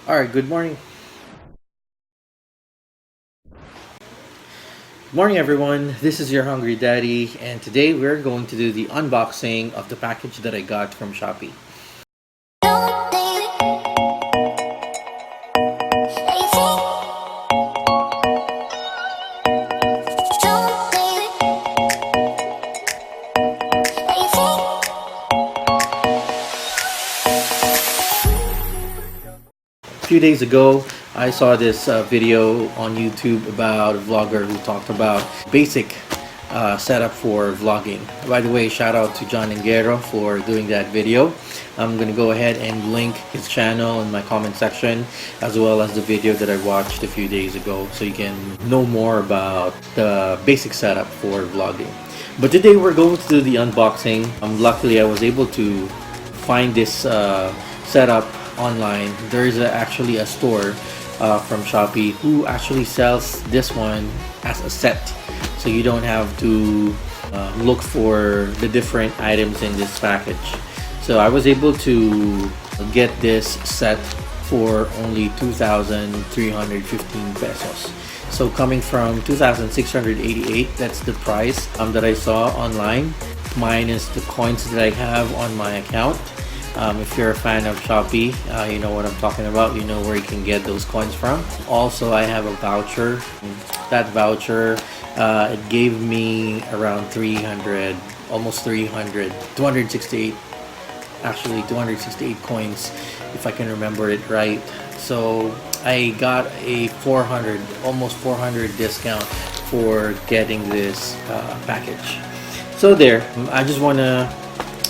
All right, good morning. Morning, everyone. This is your Hungry Daddy, and today we're going to do the unboxing of the package that I got from Shopee. A few days ago, I saw this video on YouTube about a vlogger who talked about basic setup for vlogging. By the way, shout out to John Engero for doing that video. I'm gonna go ahead and link his channel in my comment section, as well as the video that I watched a few days ago, so you can know more about the basic setup for vlogging. But today we're going to do the unboxing. Luckily, I was able to find this setup online. There is actually a store from Shopee who actually sells this one as a set, so you don't have to look for the different items in this package. So I was able to get this set for only 2,315 pesos. So coming from 2,688, that's the price that I saw online, minus the coins that I have on my account. If you're a fan of Shopee, you know what I'm talking about. You know where you can get those coins from. Also, I have a voucher. That voucher, it gave me around 300, almost 300, 268, actually 268 coins, if I can remember it right. So I got a 400, almost 400 discount for getting this package. So there, I just want to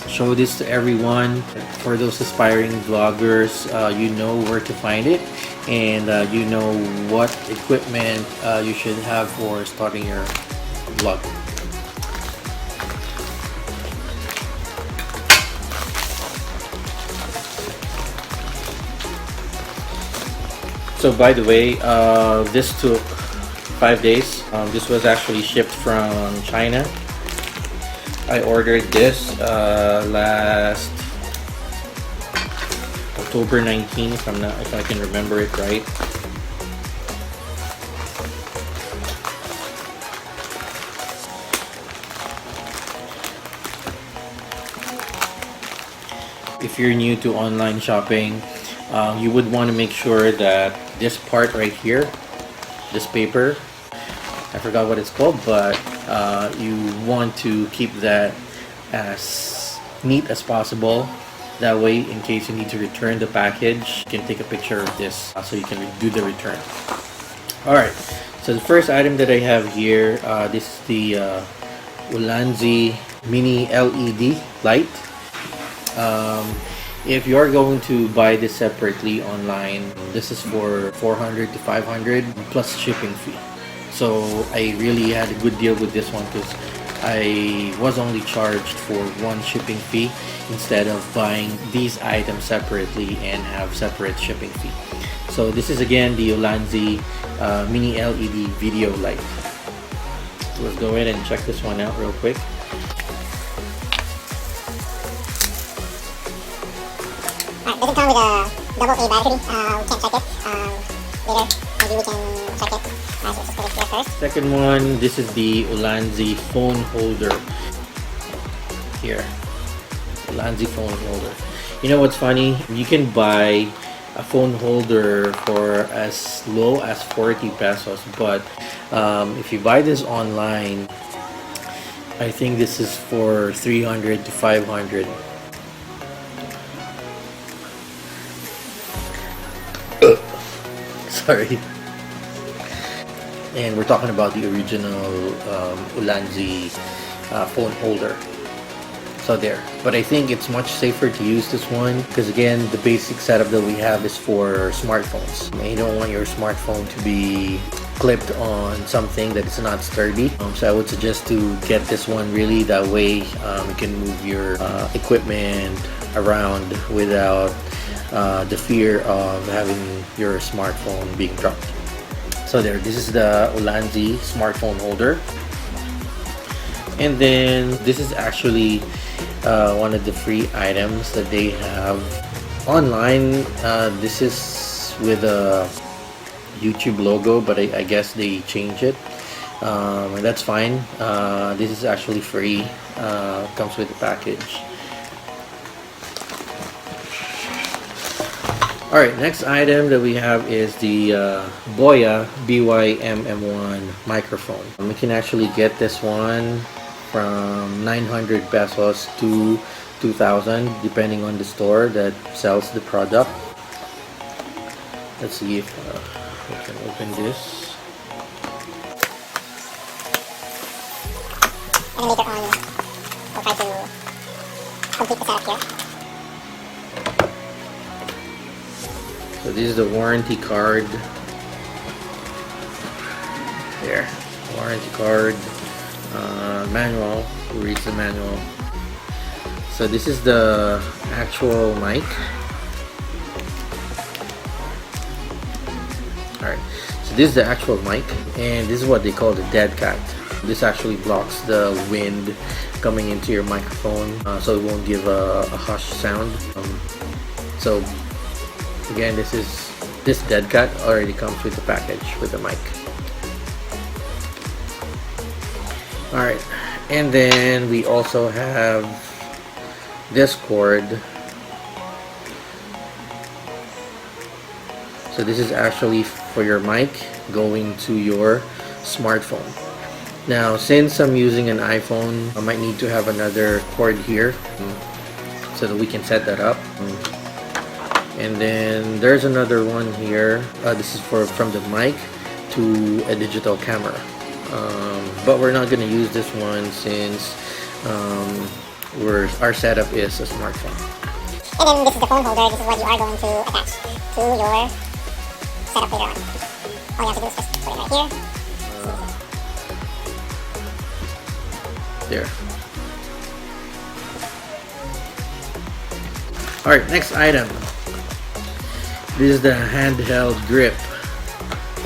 show this to everyone. For those aspiring vloggers, you know where to find it, and you know what equipment you should have for starting your vlog. So by the way, this took 5 days. This was actually shipped from China. I ordered this last October 19, if I can remember it right. If you're new to online shopping, you would want to make sure that this part right here, this paper, I forgot what it's called, but you want to keep that as neat as possible. That way, in case you need to return the package, you can take a picture of this so you can do the return. Alright, so the first item that I have here, this is the Ulanzi mini LED light. If you're going to buy this separately online, this is for 400 to 500 plus shipping fee. So I really had a good deal with this one because I was only charged for one shipping fee instead of buying these items separately and have separate shipping fee. So this is again the Ulanzi mini LED video light. So let's go ahead and check this one out real quick. Doesn't come with a double A battery. We can check it later. Maybe we can check it. So let's just put it here first. Second one, this is the Ulanzi phone holder. Here, Ulanzi phone holder. You know what's funny? You can buy a phone holder for as low as 40 pesos, but if you buy this online, I think this is for 300 to 500. Sorry. And we're talking about the original Ulanzi phone holder. So there. But I think it's much safer to use this one because again, the basic setup that we have is for smartphones. And you don't want your smartphone to be clipped on something that is not sturdy. So I would suggest to get this one really. That way you can move your equipment around without the fear of having your smartphone being dropped. So there, this is the Ulanzi smartphone holder. And then this is actually one of the free items that they have online. This is with a YouTube logo, but I guess they change it, and that's fine. This is actually free. Comes with the package. Alright, next item that we have is the Boya BY-MM1 microphone. We can actually get this one from 900 pesos to 2,000 depending on the store that sells the product. Let's see if we can open this. And later on, we'll try to complete the setup here. So this is the warranty card. There, warranty card, manual. Reads the manual. So this is the actual mic. Alright, so this is the actual mic, and this is what they call the dead cat. This actually blocks the wind coming into your microphone, so it won't give a hush sound. So again, this dead cat already comes with the package with the mic. Alright, and then we also have this cord. So this is actually for your mic going to your smartphone. Now, since I'm using an iPhone, I might need to have another cord here so that we can set that up. And then there's another one here. This is from the mic to a digital camera. But we're not going to use this one since our setup is a smartphone. And then this is the phone holder. This is what you are going to attach to your setup later on. All you have to do is just put it right here. There. Alright, next item. This is the handheld grip.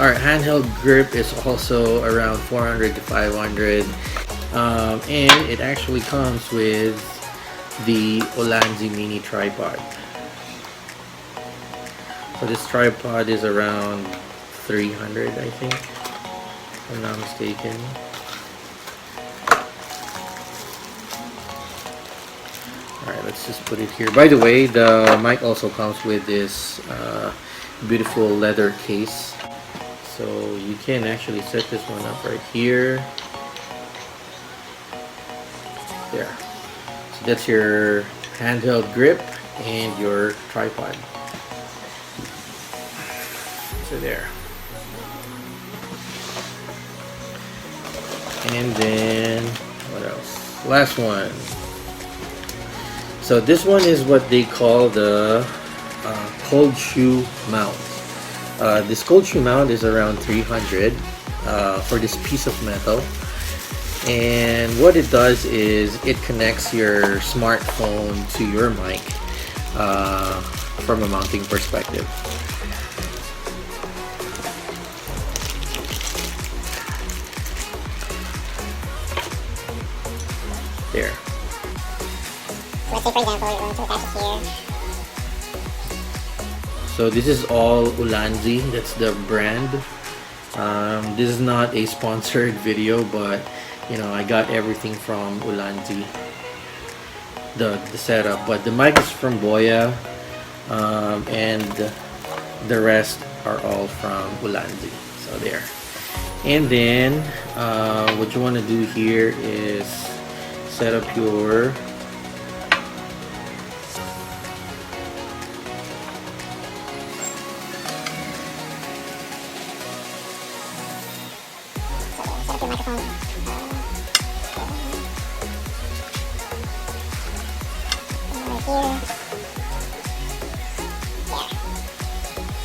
Alright, handheld grip is also around 400 to 500. And it actually comes with the Ulanzi mini tripod. So this tripod is around 300, I think, if I'm not mistaken. Alright, let's just put it here. By the way, the mic also comes with this beautiful leather case. So you can actually set this one up right here. There. So that's your handheld grip and your tripod. So there. And then what else? Last one. So this one is what they call the cold shoe mount. This cold shoe mount is around 300 for this piece of metal. And what it does is it connects your smartphone to your mic from a mounting perspective. There. Let's say for example, you're going to attach it here. So this is all Ulanzi, that's the brand. This is not a sponsored video, but you know, I got everything from Ulanzi, the setup, but the mic is from Boya, and the rest are all from Ulanzi. So there. And then what you want to do here is set up your microphone. Right here. There.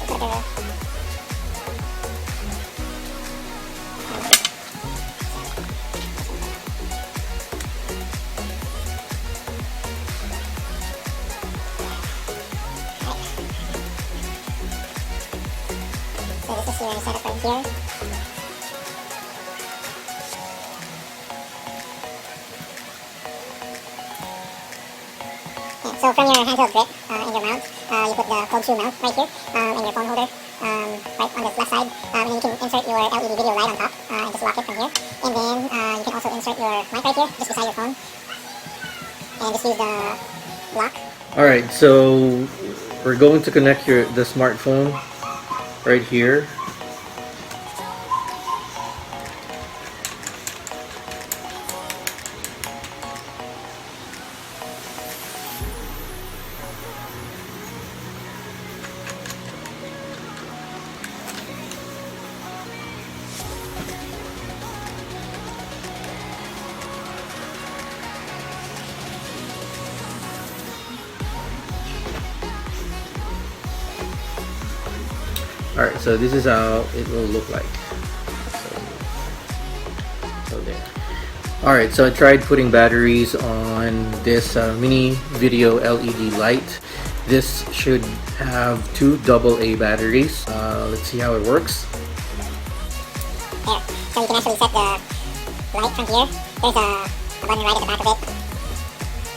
So put it so this is your setup right here. So from your handheld grip and your mount, you put the cold shoe mount right here, and your phone holder right on this left side. And then you can insert your LED video light on top and just lock it from here. And then you can also insert your mic right here, just beside your phone. And just use the lock. Alright, so we're going to connect the smartphone right here. Alright, so this is how it will look like. So there. Alright, so I tried putting batteries on this mini video LED light. This should have 2 AA batteries. Let's see how it works. There. So you can actually set the light from here. There's a button right at the back of it.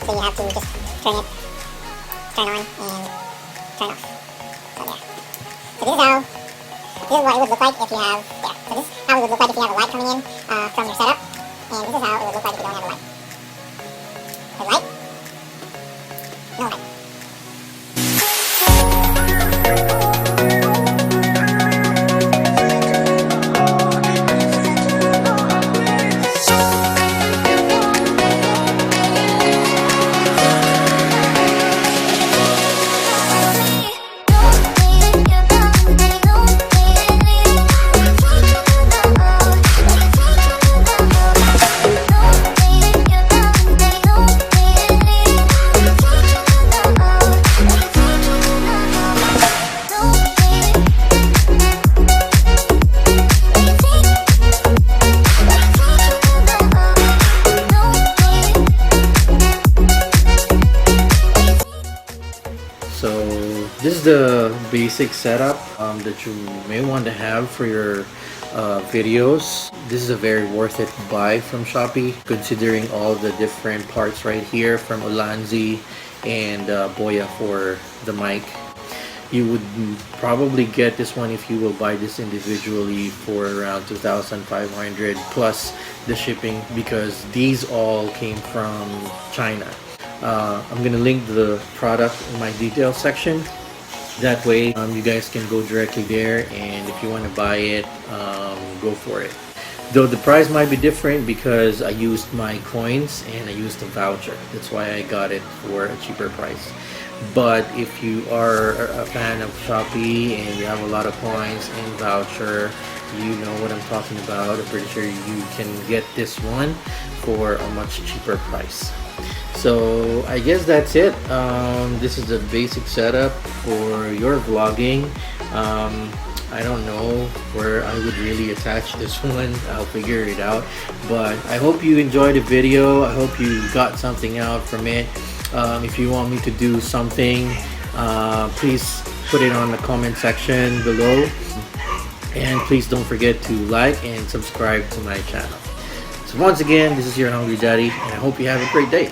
So you have to just turn it, turn on, and turn off. So there. So this is what it would look like if you have, so this is how it would look like if you have a light coming in from your setup, and this is how it would look like if you don't have a light. The light? No light. So this is the basic setup that you may want to have for your videos. This is a very worth it buy from Shopee, considering all the different parts right here from Ulanzi and Boya for the mic. You would probably get this one if you will buy this individually for around 2,500 plus the shipping, because these all came from China. I'm gonna link the product in my details section. That way you guys can go directly there, and if you want to buy it, go for it. Though the price might be different because I used my coins and I used a voucher. That's why I got it for a cheaper price. But if you are a fan of Shopee and you have a lot of coins and voucher, you know what I'm talking about. I'm pretty sure you can get this one for a much cheaper price. So I guess that's it. This is the basic setup for your vlogging. I don't know where I would really attach this one. I'll figure it out. But I hope you enjoyed the video. I hope you got something out from it. If you want me to do something, please put it on the comment section below. And please don't forget to like and subscribe to my channel. So once again, this is your Hungry Daddy, and I hope you have a great day.